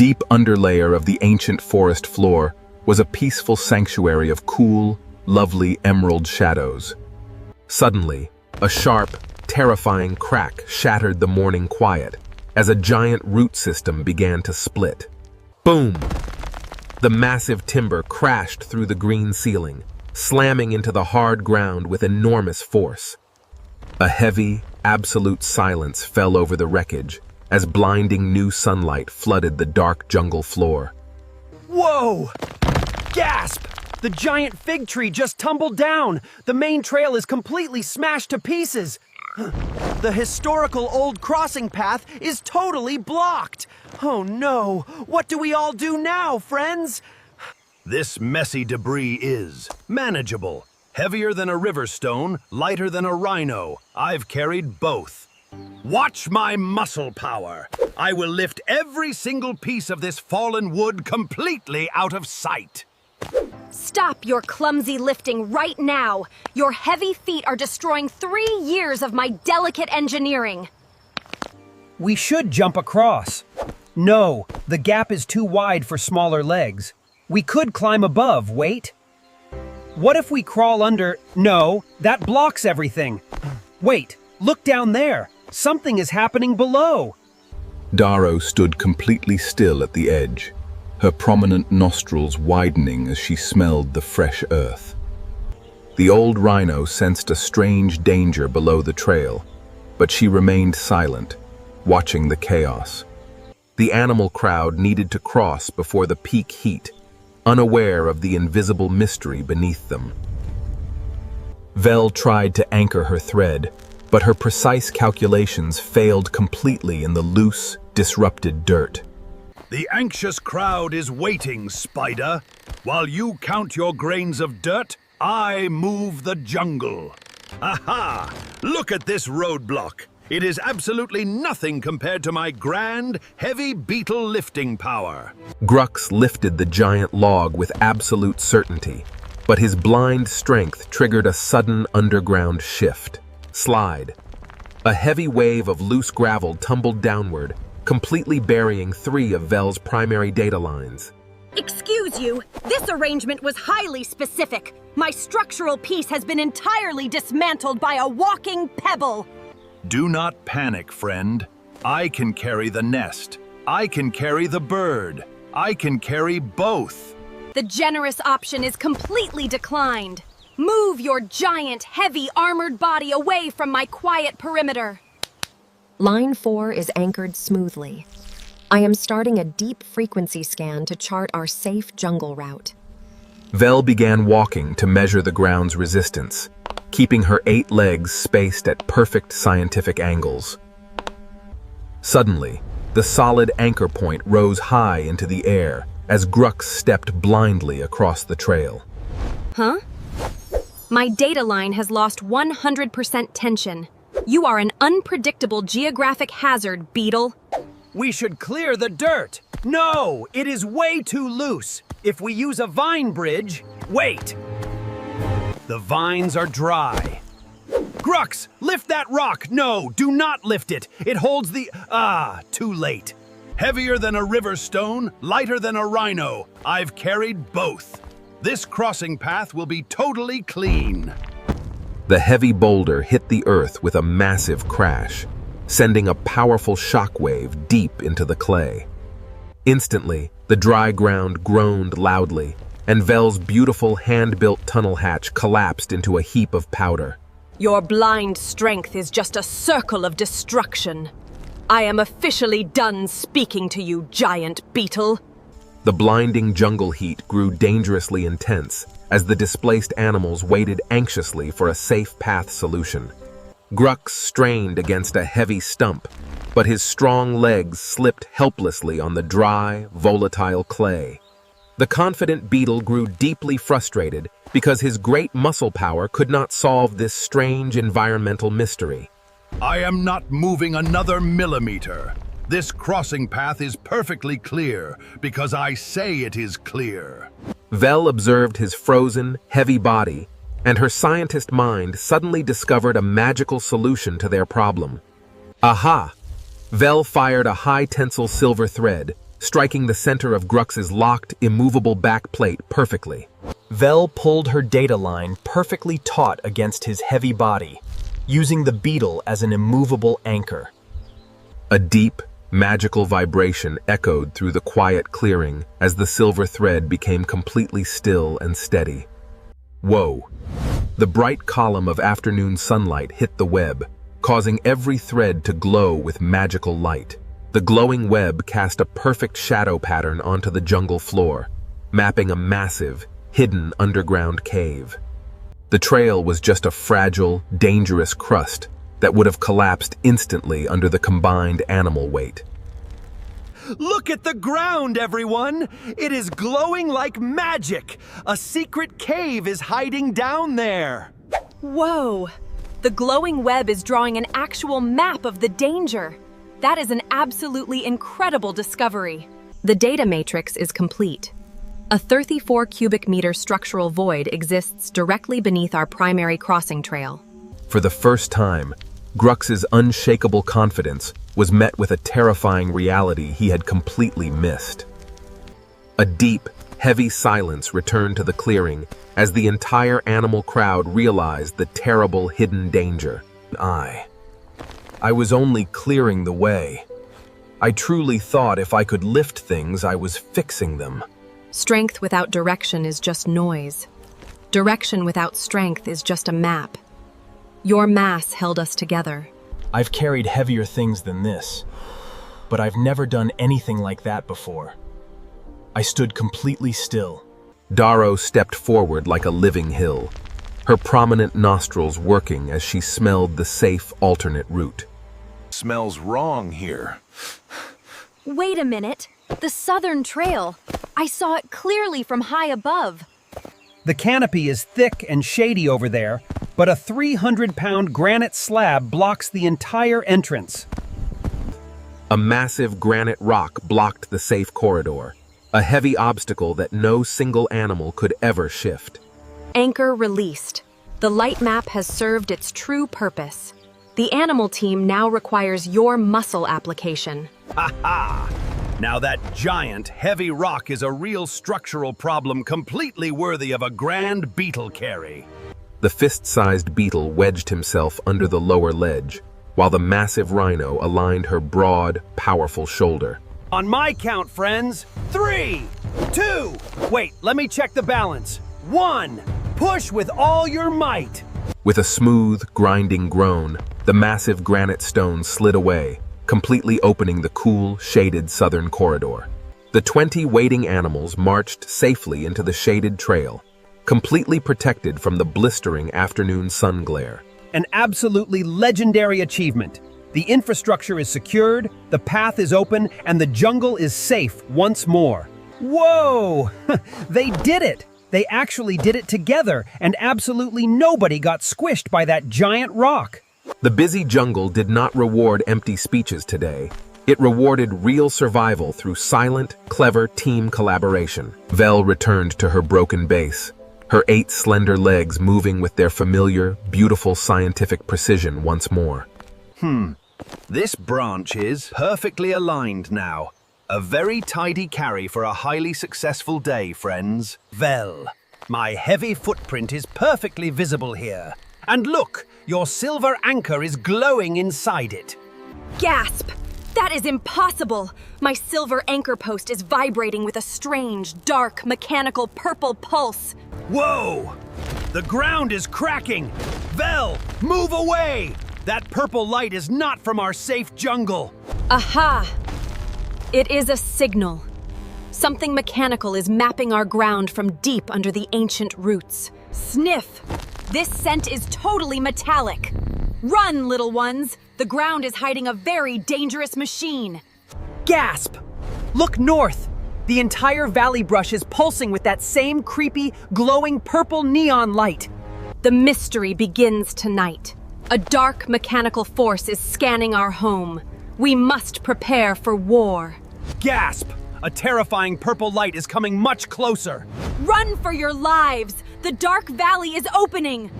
deep underlayer of the ancient forest floor was a peaceful sanctuary of cool, lovely emerald shadows. Suddenly, a sharp, terrifying crack shattered the morning quiet as a giant root system began to split. Boom! The massive timber crashed through the green ceiling, slamming into the hard ground with enormous force. A heavy, absolute silence fell over the wreckage as blinding new sunlight flooded the dark jungle floor. Whoa! Gasp! The giant fig tree just tumbled down! The main trail is completely smashed to pieces! The historical old crossing path is totally blocked! Oh no! What do we all do now, friends? This messy debris is manageable. Heavier than a river stone, lighter than a rhino. I've carried both. Watch my muscle power. I will lift every single piece of this fallen wood completely out of sight. Stop your clumsy lifting right now. Your heavy feet are destroying 3 years of my delicate engineering. We should jump across. No, the gap is too wide for smaller legs. We could climb above, wait. What if we crawl under? No, that blocks everything. Wait, look down there. Something is happening below. Darrow stood completely still at the edge, her prominent nostrils widening as she smelled the fresh earth. The old rhino sensed a strange danger below the trail, but she remained silent, watching the chaos. The animal crowd needed to cross before the peak heat, unaware of the invisible mystery beneath them. Vel tried to anchor her thread, but her precise calculations failed completely in the loose, disrupted dirt. The anxious crowd is waiting, Spider. While you count your grains of dirt, I move the jungle. Aha! Look at this roadblock. It is absolutely nothing compared to my grand, heavy beetle lifting power. Grux lifted the giant log with absolute certainty, but his blind strength triggered a sudden underground shift. Slide. A heavy wave of loose gravel tumbled downward, completely burying 3 of Vel's primary data lines. Excuse you, this arrangement was highly specific. My structural piece has been entirely dismantled by a walking pebble. Do not panic, friend. I can carry the nest. I can carry the bird. I can carry both. The generous option is completely declined. Move your giant, heavy, armored body away from my quiet perimeter. Line 4 is anchored smoothly. I am starting a deep frequency scan to chart our safe jungle route. Vel began walking to measure the ground's resistance, keeping her 8 legs spaced at perfect scientific angles. Suddenly, the solid anchor point rose high into the air as Grux stepped blindly across the trail. Huh? My data line has lost 100% tension. You are an unpredictable geographic hazard, beetle. We should clear the dirt. No, it is way too loose. If we use a vine bridge... Wait! The vines are dry. Grux, lift that rock! No, do not lift it! It holds the... too late. Heavier than a river stone, lighter than a rhino. I've carried both. This crossing path will be totally clean. The heavy boulder hit the earth with a massive crash, sending a powerful shockwave deep into the clay. Instantly, the dry ground groaned loudly, and Vel's beautiful hand-built tunnel hatch collapsed into a heap of powder. Your blind strength is just a circle of destruction. I am officially done speaking to you, giant beetle. The blinding jungle heat grew dangerously intense as the displaced animals waited anxiously for a safe path solution. Grux strained against a heavy stump, but his strong legs slipped helplessly on the dry, volatile clay. The confident beetle grew deeply frustrated because his great muscle power could not solve this strange environmental mystery. I am not moving another millimeter. This crossing path is perfectly clear because I say it is clear. Vel observed his frozen, heavy body, and her scientist mind suddenly discovered a magical solution to their problem. Aha! Vel fired a high-tensile silver thread, striking the center of Grux's locked, immovable back plate perfectly. Vel pulled her data line perfectly taut against his heavy body, using the beetle as an immovable anchor. A deep, magical vibration echoed through the quiet clearing as the silver thread became completely still and steady. Whoa! The bright column of afternoon sunlight hit the web, causing every thread to glow with magical light. The glowing web cast a perfect shadow pattern onto the jungle floor, mapping a massive, hidden underground cave. The trail was just a fragile, dangerous crust that would have collapsed instantly under the combined animal weight. Look at the ground, everyone! It is glowing like magic! A secret cave is hiding down there! Whoa! The glowing web is drawing an actual map of the danger. That is an absolutely incredible discovery. The data matrix is complete. A 34 cubic meter structural void exists directly beneath our primary crossing trail. For the first time, Grux's unshakable confidence was met with a terrifying reality he had completely missed. A deep, heavy silence returned to the clearing as the entire animal crowd realized the terrible hidden danger. I was only clearing the way. I truly thought if I could lift things, I was fixing them. Strength without direction is just noise. Direction without strength is just a map. Your mass held us together. I've carried heavier things than this, but I've never done anything like that before. I stood completely still. Darrow stepped forward like a living hill, her prominent nostrils working as she smelled the safe alternate route. Smells wrong here. Wait a minute. The southern trail. I saw it clearly from high above. The canopy is thick and shady over there, but a 300-pound granite slab blocks the entire entrance. A massive granite rock blocked the safe corridor, a heavy obstacle that no single animal could ever shift. Anchor released. The light map has served its true purpose. The animal team now requires your muscle application. Ha ha! Now that giant, heavy rock is a real structural problem completely worthy of a grand beetle carry. The fist-sized beetle wedged himself under the lower ledge, while the massive rhino aligned her broad, powerful shoulder. On my count, friends. 3, 2, wait, let me check the balance. 1, push with all your might. With a smooth, grinding groan, the massive granite stone slid away, completely opening the cool, shaded southern corridor. The 20 waiting animals marched safely into the shaded trail, completely protected from the blistering afternoon sun glare. An absolutely legendary achievement. The infrastructure is secured, the path is open, and the jungle is safe once more. Whoa! They did it! They actually did it together, and absolutely nobody got squished by that giant rock. The busy jungle did not reward empty speeches today. It rewarded real survival through silent, clever team collaboration. Vel returned to her broken base, her 8 slender legs moving with their familiar, beautiful scientific precision once more. This branch is perfectly aligned now. A very tidy carry for a highly successful day, friends. Vel, my heavy footprint is perfectly visible here. And look, your silver anchor is glowing inside it. Gasp! That is impossible! My silver anchor post is vibrating with a strange, dark, mechanical purple pulse. Whoa! The ground is cracking! Vel, move away! That purple light is not from our safe jungle. Aha! It is a signal. Something mechanical is mapping our ground from deep under the ancient roots. Sniff! This scent is totally metallic. Run, little ones! The ground is hiding a very dangerous machine. Gasp! Look north! The entire valley brush is pulsing with that same creepy, glowing purple neon light. The mystery begins tonight. A dark mechanical force is scanning our home. We must prepare for war. Gasp! A terrifying purple light is coming much closer. Run for your lives! The dark valley is opening!